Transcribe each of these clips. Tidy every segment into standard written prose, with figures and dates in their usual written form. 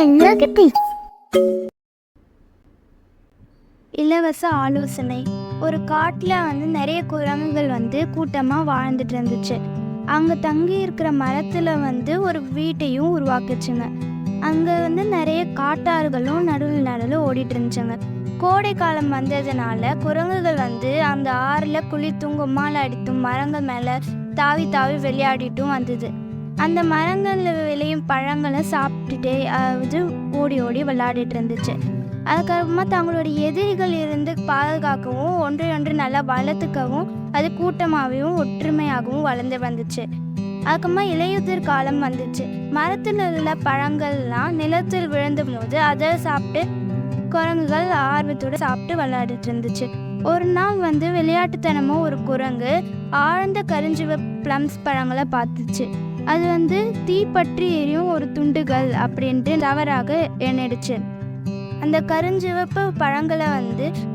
செல்லக்குட்டி. இலவச ஆலோசனை. ஒரு காட்டில் நிறைய குரங்குகள் கூட்டமாக வாழ்ந்துட்டு இருந்துச்சு. அங்கே தங்கி இருக்கிற மரத்தில் ஒரு வீட்டையும் உருவாக்குச்சுங்க. அங்கே நிறைய காட்டாறுகளும் நடுவில் ஓடிட்டு இருந்துச்சுங்க. கோடை காலம் வந்ததுனால குரங்குகள் அந்த ஆறில் குளித்தும் கும்மால் அடித்தும் மரங்கள் மேலே தாவி தாவி விளையாடிட்டும் வந்தது. அந்த மரங்களில் விளையும் பழங்களை சாப்பிட்டுட்டே ஓடி ஓடி விளையாடிட்டு இருந்துச்சு. அதுக்கப்புறமா தங்களுடைய எதிரிகள் இருந்து பாதுகாக்கவும் ஒன்றை நல்லா வளர்த்துக்கவும் அது கூட்டமாகவும் ஒற்றுமையாகவும் வளர்ந்து வந்துச்சு. அதுக்கப்புறமா இலையுதிர் காலம் வந்துச்சு. மரத்தில் உள்ள பழங்கள்லாம் நிலத்தில் விழுந்த போது அதை சாப்பிட்டு குரங்குகள் ஆர்வத்தோடு சாப்பிட்டு விளையாடிட்டு இருந்துச்சு. ஒரு நாள் விளையாட்டுத்தனமா ஒரு குரங்கு ஆழ்ந்த கருஞ்சிவ பிளம்ஸ் பழங்களை பார்த்துச்சு. அது தீப்பற்றி எரியும் ஒரு துண்டுகள் அப்படின்ட்டு தவறாக எண்ணிடுச்சு. அந்த கருஞ்சிவப்பு பழங்களை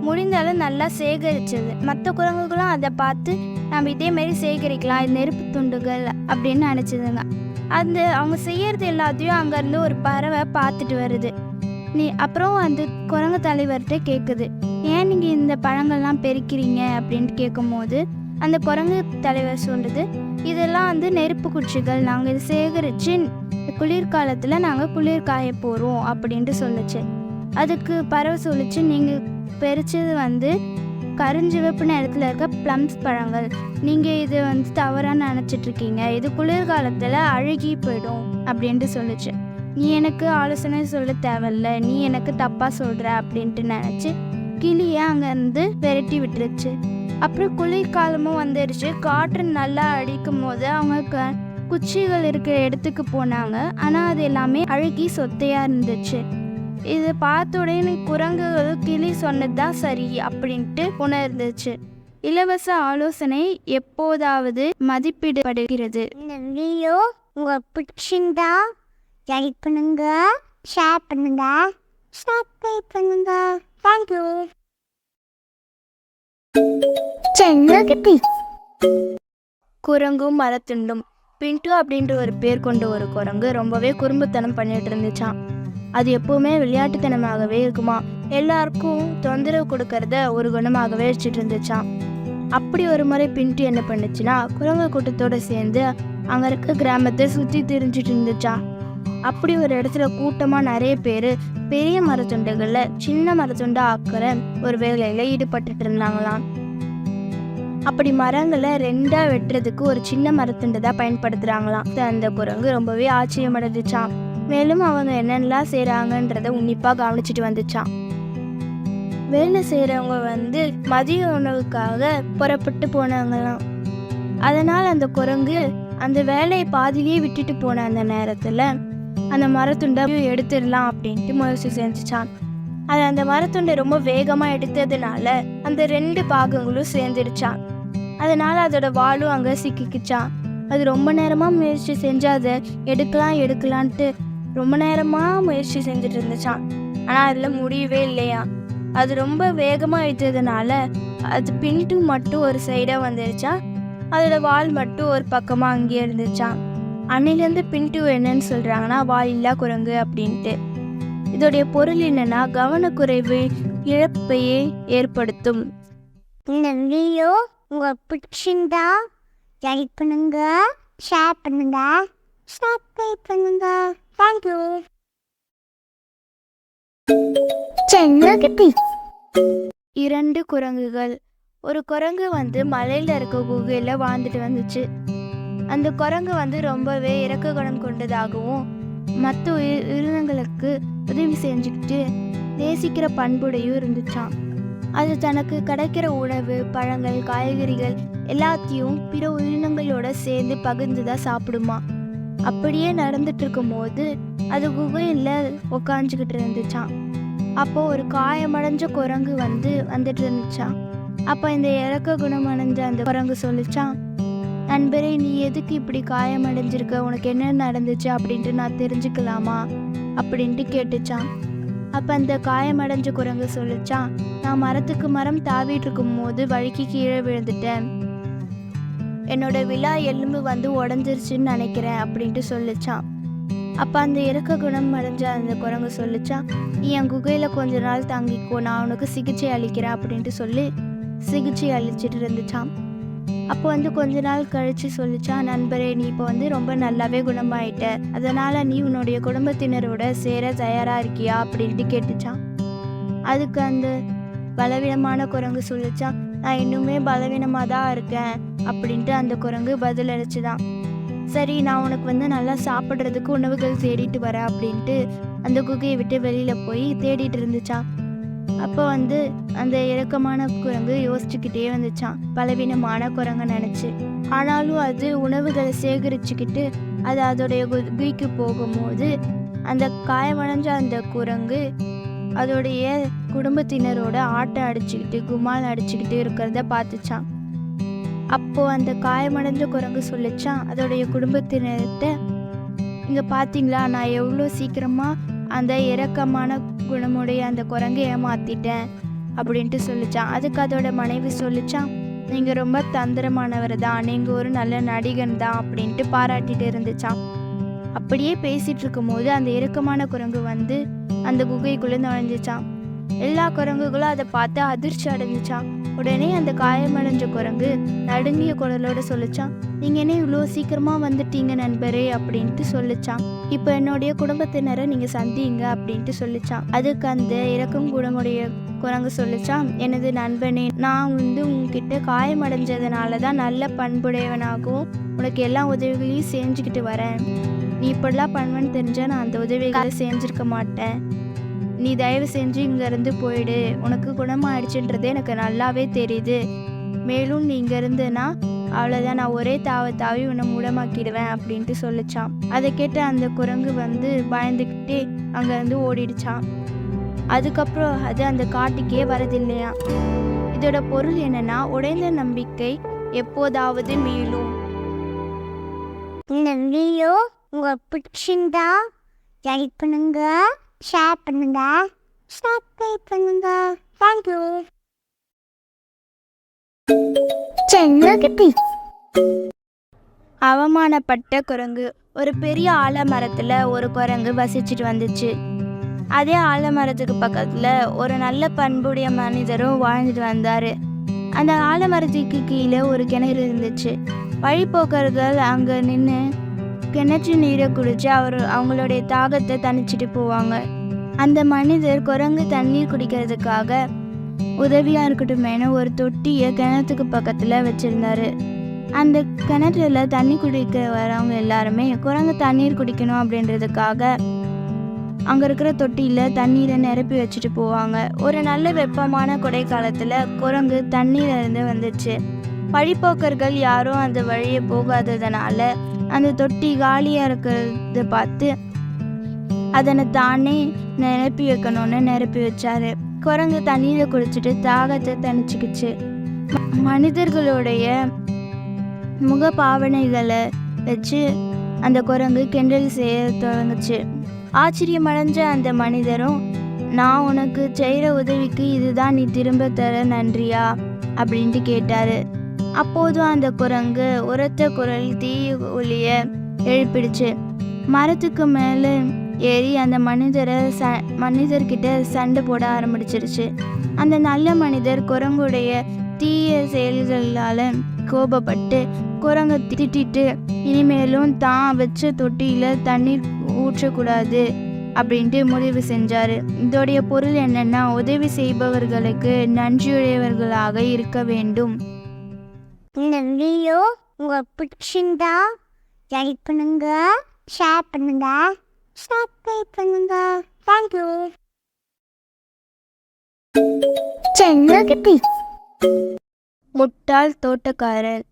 முடிந்தாலும் நல்லா சேகரிச்சது. மற்ற குரங்குகளும் அதை பார்த்து நம்ம இதே மாதிரி சேகரிக்கலாம், இது நெருப்பு துண்டுகள் அப்படின்னு நினச்சிதுங்க. அவங்க செய்யறது எல்லாத்தையும் அங்கேருந்து ஒரு பறவை பார்த்துட்டு வருது. அப்புறம் அந்த குரங்கு தலைவர்கிட்ட கேட்குது, ஏன் நீங்கள் இந்த பழங்கள்லாம் பெருக்கிறீங்க அப்படின்ட்டு கேட்கும்போது அந்த குரங்கு தலைவர் சொல்லுது, இதெல்லாம் நெருப்பு குச்சிகள், நாங்கள் இதை சேகரித்து குளிர்காலத்தில் நாங்கள் குளிர் காய போகிறோம் அப்படின்ட்டு சொல்லுச்சு. அதுக்கு பறவை சொல்லிச்சு, நீங்கள் பெரிச்சது கருஞ்சிவப்பு நேரத்தில் இருக்க ப்ளம்ஸ் பழங்கள், நீங்கள் இது தவறாக நினச்சிட்ருக்கீங்க, இது குளிர்காலத்தில் அழுகி போயிடும் அப்படின்ட்டு சொல்லிச்சு. நீ எனக்கு ஆலோசனை சொல்ல தேவையில்ல, நீ எனக்கு தப்பாக சொல்கிற அப்படின்ட்டு நினச்சி கிளியை அங்கேருந்து விரட்டி விட்டுருச்சு. அப்புறம் குளிர்காலமும் வந்துடுச்சு. காற்று நல்லா அடிக்கும் போது அவங்க குச்சிகள் இருக்கிற இடத்துக்கு போனாங்க. ஆனால் அது எல்லாமே அழுகி சொத்தையாக இருந்துச்சு. இதை பார்த்த உடனே குரங்குகள் கிளி சொன்னதுதான் சரி அப்படின்ட்டு உணர்ந்துச்சு. இலவச ஆலோசனை எப்போதாவது மதிப்பிடப்படுகிறது. இந்த வீடியோ உங்களுக்கு பிடிச்சிருந்தா லைக் பண்ணுங்க, ஷேர் பண்ணுங்க, சப்ஸ்கிரைப் பண்ணுங்க. தேங்க்யூ. செல்லக்குட்டி. குரங்கும் மரத்துண்டும். பின்ட்டு அப்படின்ற ஒரு பேர் கொண்ட ஒரு குரங்கு ரொம்பவே குறும்புத்தனம் பண்ணிட்டு இருந்துச்சான். அது எப்பவுமே விளையாட்டுத்தனமாகவே இருக்குமா, எல்லாருக்கும் தொந்தரவு கொடுக்கறத ஒரு குணமாகவே வச்சுட்டு இருந்துச்சான். அப்படி ஒரு முறை பின்ட்டு என்ன பண்ணுச்சுன்னா, குரங்கு கூட்டத்தோடு சேர்ந்து அங்கே இருக்க கிராமத்தை சுற்றி திரிஞ்சிட்டு இருந்துச்சான். அப்படி ஒரு இடத்துல கூட்டமாக நிறைய பேர் பெரிய மரத்துண்டுகளில் சின்ன மரத்துண்டை ஆக்கிற ஒரு வேலையில் ஈடுபட்டுட்டு இருந்தாங்களாம். அப்படி மரங்களை ரெண்டா வெட்டுறதுக்கு ஒரு சின்ன மரத்துண்டை தான் பயன்படுத்துகிறாங்களாம். அந்த குரங்கு ரொம்பவே ஆச்சரியமடைஞ்சிச்சான். மேலும் அவங்க என்னென்னலாம் செய்கிறாங்கன்றத உன்னிப்பாக கவனிச்சுட்டு வந்துச்சான். வேலை செய்கிறவங்க மதிய உணவுக்காக புறப்பட்டு போனாங்களாம். அதனால் அந்த குரங்கு அந்த வேலையை பாதிலேயே விட்டுட்டு போன அந்த நேரத்தில் அந்த மரத்துண்டை எடுத்துடலாம் அப்படின்ட்டு முயற்சி செஞ்சுச்சான். அது அந்த மரத்துண்டை ரொம்ப வேகமாக எடுத்ததுனால அந்த ரெண்டு பாகங்களும் சேர்ந்துடுச்சான். அதனால் அதோட வாலும் அங்கே சிக்கிக்குச்சான். அது ரொம்ப நேரமாக முயற்சி செஞ்சு அதை எடுக்கலான்ட்டு ரொம்ப நேரமாக முயற்சி செஞ்சுட்டு இருந்துச்சான். ஆனால் அதில் முடியவே இல்லையா. அது ரொம்ப வேகமாக எடுத்ததுனால அது பின்ட்டு மட்டும் ஒரு சைடாக வந்துருச்சா, அதோட வால் மட்டும் ஒரு பக்கமாக அங்கேயே இருந்துச்சான். அன்னிலேருந்து பின்ட்டு என்னன்னு சொல்கிறாங்கன்னா வால் இல்லா குரங்கு அப்படின்ட்டு. இதோடைய பொருள் என்னன்னா, கவனக்குறைவு இழப்பையே ஏற்படுத்தும். இந்த வீடியோ உங்களுக்கு பிடிச்சிருந்தா லைக் பண்ணுங்க, ஷேர் பண்ணுங்க, சப்ஸ்கிரைப் பண்ணுங்க. தேங்க்யூ. செல்லக்குட்டி. இரண்டு குரங்குகள். ஒரு குரங்கு மலையில் இருக்க குகையில் வாழ்ந்துட்டு வந்துச்சு. அந்த குரங்கு ரொம்பவே இரக்க குணம் கொண்டதாகவும் மற்ற உயிரினங்களுக்கு உதவி செஞ்சுக்கிட்டு நேசிக்கிற பண்புடையும் இருந்துச்சான். அது தனக்கு கிடைக்கிற உணவு, பழங்கள், காய்கறிகள் எல்லாத்தையும் பிற உயிரினங்களோட சேர்ந்து பகிர்ந்து தான் சாப்பிடுமா. அப்படியே நடந்துட்டு இருக்கும் போது அது குகையில் உக்காஞ்சிக்கிட்டு இருந்துச்சான். அப்போ ஒரு காயமடைஞ்ச குரங்கு வந்துட்டு இருந்துச்சான். அப்போ இந்த இறக்க குணமடைஞ்ச அந்த குரங்கு சொல்லிச்சான், நண்பரே, நீ எதுக்கு இப்படி காயமடைஞ்சிருக்க, உனக்கு என்ன நடந்துச்சு அப்படின்ட்டு நான் தெரிஞ்சுக்கலாமா அப்படின்ட்டு கேட்டுச்சான். அப்போ அந்த காயமடைஞ்ச குரங்கு சொல்லிச்சான், நான் மரத்துக்கு மரம் தாவிட்டு இருக்கும் போது வழுக்கி கீழே விழுந்துட்டேன், என்னோட விழா எலும்பு உடஞ்சிருச்சுன்னு நினைக்கிறேன் அப்படின்ட்டு சொல்லிச்சான். அப்போ அந்த இறக்க குணம் அடைஞ்ச அந்த குரங்கு சொல்லிச்சான், நீ என் குகையில் கொஞ்ச நாள் தங்கிக்கோ, நான் உனக்கு சிகிச்சை அளிக்கிறேன் அப்படின்ட்டு சொல்லி சிகிச்சை அளிச்சிட்டு இருந்துச்சான். அப்போ கொஞ்ச நாள் கழித்து சொல்லிச்சான், நண்பரே நீ இப்போ ரொம்ப நல்லாவே குணமாயிட்ட, அதனால் நீ உன்னுடைய குடும்பத்தினரோட சேர தயாராக இருக்கியா அப்படின்ட்டு கேட்டுச்சான். அதுக்கு அந்த பலவீனமான குரங்கு சொல்லிச்சான், நான் இன்னுமே பலவீனமாக தான் இருக்கேன் அப்படின்ட்டு அந்த குரங்கு பதில் அளிச்சுதான். சரி, நான் உனக்கு நல்லா சாப்பிட்றதுக்கு உணவுகள் தேடிட்டு வரேன் அப்படின்ட்டு அந்த குகையை விட்டு வெளியில் போய் தேடிட்டு இருந்துச்சான். அப்போ அந்த இறக்கமான குரங்கு யோசிச்சுக்கிட்டே வந்துச்சான், பலவீனமான குரங்கு நினச்சி. ஆனாலும் அது உணவுகளை சேகரிச்சுக்கிட்டு அது அதோடைய குகைக்கு போகும்போது அந்த காயமடைஞ்ச அந்த குரங்கு அதோடைய குடும்பத்தினரோட ஆட்டம் அடிச்சுக்கிட்டு கும்மால் அடிச்சுக்கிட்டு இருக்கிறத பார்த்துச்சான். அப்போது அந்த காயமடைஞ்ச குரங்கு சொல்லிச்சான் அதோடைய குடும்பத்தினர்கிட்ட, இங்கே பார்த்தீங்களா, நான் எவ்வளோ சீக்கிரமாக அந்த இரக்கமான குணமுடைய அந்த குரங்கை ஏமாற்றிட்டேன் அப்படின்ட்டு சொல்லிச்சான். அதுக்கு அதோட மனைவி சொல்லிச்சான், நீங்கள் ரொம்ப தந்திரமானவர் தான், நீங்கள் ஒரு நல்ல நடிகன் தான் அப்படின்ட்டு பாராட்டிட்டு இருந்துச்சான். அப்படியே பேசிகிட்டு இருக்கும்போது அந்த இறுக்கமான குரங்கு அந்த குகைக்குள்ளே நுழைஞ்சிச்சான். எல்லா குரங்குகளும் அதை பார்த்து அதிர்ச்சி அடைஞ்சிச்சான். உடனே அந்த காயமடைஞ்ச குரங்கு நடுங்கிய குரலோட சொல்லிச்சான், நீங்கள் என்ன இவ்வளோ சீக்கிரமாக வந்துட்டீங்க நண்பரே அப்படின்ட்டு சொல்லிச்சான். இப்போ என்னுடைய குடும்பத்தினரை நீங்கள் சந்திங்க அப்படின்ட்டு சொல்லிச்சான். அதுக்கு அந்த இறக்கம் குணமுடைய குரங்கு சொல்லிச்சான், எனது நண்பனே, நான் உங்ககிட்ட காயமடைஞ்சதுனால தான் நல்ல பண்புடையவனாகவும் உனக்கு எல்லா உதவிகளையும் செஞ்சுக்கிட்டு வரேன். நீ இப்படிலாம் பண்ணுவேன்னு தெரிஞ்சால் நான் அந்த உதவிகளை செஞ்சுருக்க மாட்டேன். நீ தயவு செஞ்சு இங்கேருந்து போயிடு, உனக்கு குணமாயிடுச்சுன்றது எனக்கு நல்லாவே தெரியுது. மேலும் நீ இங்கே இருந்துன்னா அவ்வளோதான், நான் ஒரே தாவி உன்னை மூடமாக்கிடுவேன் அப்படின்ட்டு சொல்லிச்சான். அதை கேட்டு அந்த குரங்கு பயந்துக்கிட்டே அங்கேருந்து ஓடிடுச்சான். அதுக்கப்புறம் அது அந்த காட்டுக்கே வரதில்லையா. இதோட பொருள் என்னன்னா, உடைந்த நம்பிக்கை எப்போதாவது மீளும். இந்த வீடியோ உங்களுக்கு பிடிச்சிருந்தா லைக் பண்ணுங்க, ஷேர் பண்ணுங்க, சப்ஸ்கிரைப் பண்ணுங்க. தேங்க்யூ. அவமானப்பட்ட குரங்கு. ஒரு பெரிய ஆலமரத்தில் ஒரு குரங்கு வசிச்சுட்டு வந்துச்சு. அதே ஆலமரத்துக்கு பக்கத்தில் ஒரு நல்ல பண்புடைய மனிதரும் வாழ்ந்துட்டு வந்தார். அந்த ஆலமரத்துக்கு கீழே ஒரு கிணறு இருந்துச்சு. வழிபோக்கர்கள் அங்கே நின்று கிணற்று நீரை குடித்து அவங்களுடைய தாகத்தை தணிச்சிட்டு போவாங்க. அந்த மனிதர் குரங்கு தண்ணீர் குடிக்கிறதுக்காக உதவியாக இருக்கட்டுமேனு ஒரு தொட்டியை கிணத்துக்கு பக்கத்தில் வச்சுருந்தாரு. அந்த கிணற்றுல தண்ணி குடிக்க வரவங்க எல்லாருமே குரங்கு தண்ணீர் குடிக்கணும் அப்படின்றதுக்காக அங்கே இருக்கிற தொட்டியில் தண்ணீரை நிரப்பி வச்சுட்டு போவாங்க. ஒரு நல்ல வெப்பமான கொடை காலத்தில் குரங்கு தண்ணீரிலிருந்து வந்துச்சு. வழிபோக்கர்கள் யாரும் அந்த வழியை போகாததுனால அந்த தொட்டி காலியாக இருக்கிறத பார்த்து அதனை தானே நிரப்பி வைக்கணும்னு நிரப்பி வச்சாரு. குரங்கு தண்ணீரை குடிச்சிட்டு தாகத்தை தணிச்சுக்கிச்சு. மனிதர்களுடைய முக பாவனைகளை வச்சு அந்த குரங்கு கிண்டல் செய்ய தொடங்குச்சு. ஆச்சரியமடைஞ்ச அந்த மனிதரும், நான் உனக்கு செய்கிற உதவிக்கு இதுதான் நீ திரும்ப தர நன்றியா அப்படின்ட்டு கேட்டாரு. அப்போதும் அந்த குரங்கு உரத்த குரல் தீ ஒலிய எழுப்பிடுச்சு. மரத்துக்கு மேலே ஏறி அந்த மனிதர்கிட்ட சண்டை போட ஆரம்பிச்சிருச்சு. அந்த நல்ல மனிதர் குரங்குடைய தீய செயல்களால் கோபப்பட்டு குரங்கை திட்டிட்டு இனிமேலும் தான் வச்ச தொட்டியில் தண்ணீர் ஊற்றக்கூடாது அப்படின்ட்டு முடிவு செஞ்சார். இதோடைய பொருள் என்னன்னா, உதவி செய்பவர்களுக்கு நன்றியுடையவர்களாக இருக்க வேண்டும். இந்த வீடியோ உங்களுக்கு பிடிச்சிருந்தா லைக் பண்ணுங்க, ஷேர் பண்ணுங்க, சப்ஸ்கிரைப் பண்ணுங்க. தேங்க்யூ. முட்டாள் தோட்டக்காரர்.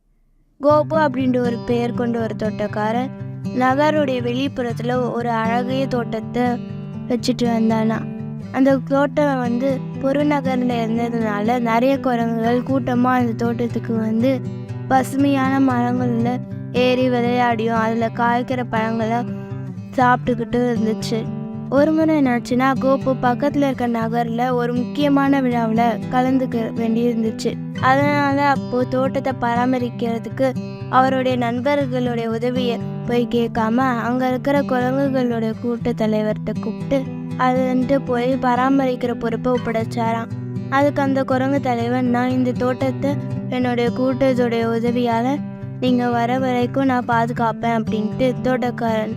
கோபு அப்படின்ற ஒரு பெயர் கொண்ட ஒரு தோட்டக்காரர் நகருடைய வெளிப்புறத்தில் ஒரு அழகிய தோட்டத்தை வச்சுட்டு வந்தானா. அந்த தோட்டம் புறநகரில் இருந்ததுனால நிறைய குரங்குகள் கூட்டமாக அந்த தோட்டத்துக்கு பசுமையான மரங்களில் ஏறி விளையாடியும் அதில் காய்க்கிற பழங்களை சாப்பிட்டுக்கிட்டு இருந்துச்சு. ஒரு முறை என்னாச்சுன்னா கோபு பக்கத்தில் இருக்க நகரில் ஒரு முக்கியமான விழாவில் கலந்துக்க வேண்டியிருந்துச்சு. அதனால் அப்போது தோட்டத்தை பராமரிக்கிறதுக்கு அவருடைய நண்பர்களுடைய உதவியை போய் கேட்காம அங்கே இருக்கிற குரங்குகளுடைய கூட்ட தலைவர்கிட்ட கூப்பிட்டு அதுன்ட்டு போய் பராமரிக்கிற பொறுப்பை ஒப்படைச்சாராம். அதுக்கு அந்த குரங்கு தலைவர், நான் இந்த தோட்டத்தை என்னுடைய கூட்டத்துடைய உதவியால் நீங்கள் வர வரைக்கும் நான் பாதுகாப்பேன் அப்படின்ட்டு தோட்டக்காரன்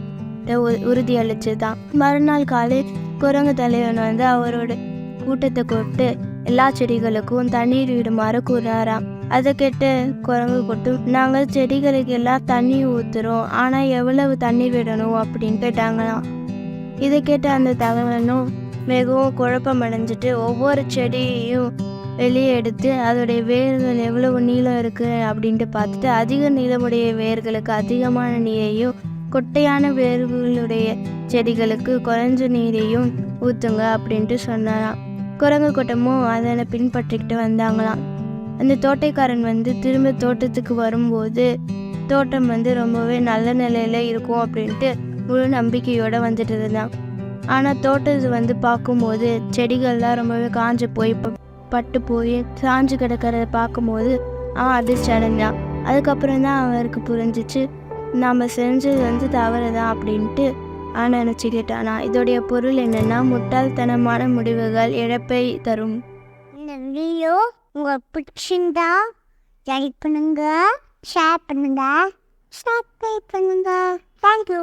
உறுதி அளிச்சு தான். மறுநாள் காலை குரங்கு தலைவன் வந்து அவரோட கூட்டத்தை கூப்பிட்டு எல்லா செடிகளுக்கும் தண்ணீர் விடுமாறு கூறினாராம். அதை கேட்டு குரங்கு கூட்டம், நாங்கள் செடிகளுக்கு எல்லாம் தண்ணி ஊற்றுறோம், ஆனால் எவ்வளவு தண்ணீர் விடணும் அப்படின்னு கேட்டாங்களாம். இதை கேட்ட அந்த தகவலும் மிகவும் குழப்பம் அடைஞ்சிட்டு ஒவ்வொரு செடியையும் வெளியே எடுத்து அதோடைய வேர்கள் எவ்வளவு நீளம் இருக்குது அப்படின்ட்டு பார்த்துட்டு அதிக நீளமுடைய வேர்களுக்கு அதிகமான நீரையும், கொட்டையான வேர்களுடைய செடிகளுக்கு குறைஞ்ச நீரையும் ஊற்றுங்க அப்படின்ட்டு சொன்னாராம். குரங்கு கூட்டமும் அதனை பின்பற்றிக்கிட்டு வந்தாங்களாம். அந்த தோட்டக்காரன் வந்து திரும்ப தோட்டத்துக்கு வரும்போது தோட்டம் வந்து ரொம்பவே நல்ல நிலையில் இருக்கும் அப்படின்ட்டு முழு நம்பிக்கையோடு வந்துட்டு இருந்தான். ஆனால் தோட்டத்தை வந்து பார்க்கும்போது செடிகள்லாம் ரொம்பவே காஞ்சு போய் பட்டு போய் சாஞ்சு கிடக்கிறத பார்க்கும்போது அவன் அதிர்ச்சி அடைஞ்சான். அதுக்கப்புறம் தான் அவருக்கு புரிஞ்சிச்சு, நாம் செஞ்சது வந்து தவறு தான் அப்படின்ட்டு அவன் நினச்சிக்கிட்டானா. இதோடைய பொருள் என்னென்னா, முட்டாள்தனமான முடிவுகள் இழப்பை தரும். இந்த வீடியோ உங்களுக்கு பிடிச்சிருந்தா லைக் பண்ணுங்க, ஷேர் பண்ணுங்க, சப்ஸ்கிரைப் பண்ணுங்க. தேங்க்யூ.